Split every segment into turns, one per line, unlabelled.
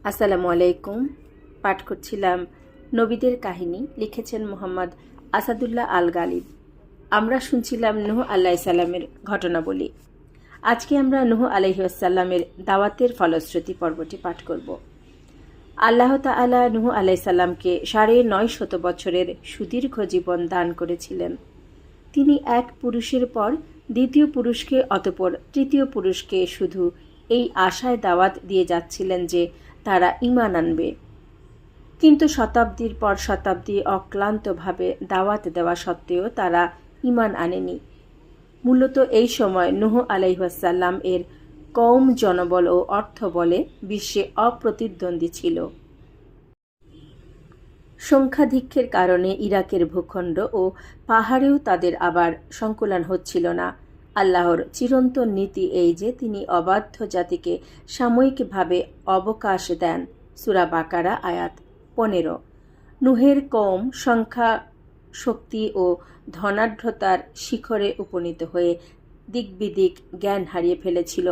আসসালামু আলাইকুম। পাঠ করছিলাম নবীদের কাহিনী, লিখেছেন মোহাম্মদ আসাদুল্লাহ আল গালিব। আমরা শুনছিলাম নূহ আলাইহিসসালামের ঘটনাবলী। আজকে আমরা নূহ আলাইহিসসালামের দাওয়াতের ফলশ্রুতি পর্বটি পাঠ করব। আল্লাহ তাআলা নূহ আলাইহিসসালামকে ৯৫০ বছরের সুদীর্ঘ জীবন দান করেছিলেন। তিনি এক পুরুষের পর দ্বিতীয় পুরুষকে, অতঃপর তৃতীয় পুরুষকে শুধু এই আশায় দাওয়াত দিয়ে যাচ্ছিলেন যে তারা ঈমান আনবে। কিন্তু শতাব্দীর পর শতাব্দী অক্লান্তভাবে দাওয়াত দেওয়া সত্ত্বেও তারা ঈমান আনেনি। মূলত এই সময় নূহ আলাইহিসসালাম এর কওম জনবল ও অর্থবলে বিশ্বে অপ্রতিদ্বন্দ্বী ছিল। সংখ্যাধিক্যের কারণে ইরাকের ভূখণ্ড ও পাহাড়েও তাদের আবার সংকুলান হচ্ছিল না। আল্লাহর চিরন্তন নীতি এই যে তিনি অবাধ্য জাতিকে সাময়িকভাবে অবকাশ দেন। সূরা বাকারা আয়াত ১৫। নূহের কওম সংখ্যা, শক্তি ও ধনাঢ্যতার শিখরে উপনীত হয়ে দিকবিদিক জ্ঞান হারিয়ে ফেলেছিল।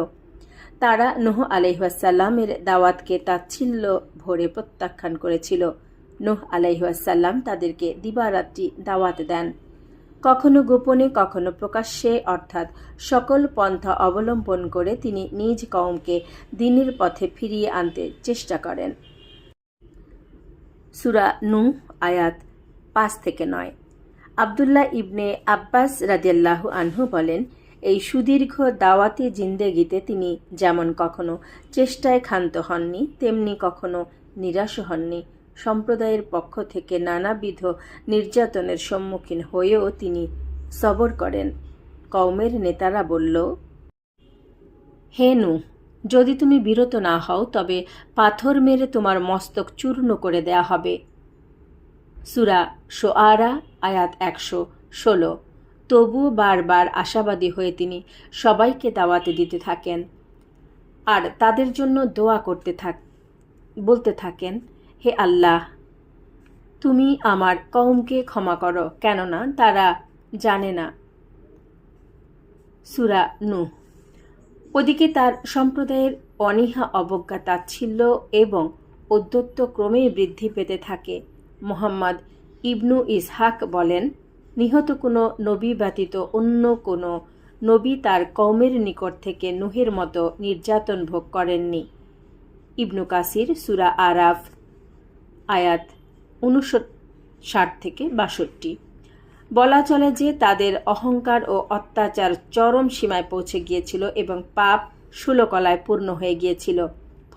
তারা নূহ আলাইহিসসালামের দাওয়াতকে তাচ্ছিল্য ভরে প্রত্যাখ্যান করেছিল। নূহ আলাইহিসসালাম তাদেরকে দিবারাত্রি দাওয়াত দেন, কখনো গোপনে কখনো প্রকাশ্যে, অর্থাৎ সকল পন্থা অবলম্বন করে তিনি নিজ কওমকে দ্বীনের পথে ফিরিয়ে আনতে চেষ্টা করেন। সূরা নূহ আয়াত ৫-৯। আবদুল্লাহ ইবনে আব্বাস রাদিয়াল্লাহু আনহু বলেন, এই সুদীর্ঘ দাওয়াতি জিন্দেগিতে তিনি যেমন কখনো চেষ্টায় ক্ষান্ত হননি, তেমনি কখনো নিরাশ হননি। সম্প্রদায়ের পক্ষ থেকে নানাবিধ নির্যাতনের সম্মুখীন হয়েও তিনি সবর করেন। কওমের নেতারা বলল, হে নূহ, যদি তুমি বিরত না হও তবে পাথর মেরে তোমার মস্তক চূর্ণ করে দেয়া হবে। সূরা শুআরা আয়াত ১১৬। তবুও বারবার আশাবাদী হয়ে তিনি সবাইকে দাওয়াত দিতে থাকেন আর তাদের জন্য দোয়া বলতে থাকেন, হে আল্লাহ, তুমি আমার কওমকে ক্ষমা করো, কেননা তারা জানে না। সূরা নূহ। ওদিকে তার সম্প্রদায়ের অনীহা, অবজ্ঞা, তাচ্ছিল্য এবং ঔদ্ধত্য ক্রমেই বৃদ্ধি পেতে থাকে। মুহাম্মদ ইবনু ইসহাক বলেন, নিহত কোনো নবী ব্যতীত অন্য কোনো নবী তার কওমের নিকট থেকে নূহের মতো নির্যাতন ভোগ করেননি। ইবনু কাসির সূরা আরাফ আয়াত ৫৯-৬২। বলা চলে যে তাদের অহংকার ও অত্যাচার চরম সীমায় পৌঁছে গিয়েছিল এবং পাপ ষোলকলায় পূর্ণ হয়ে গিয়েছিল।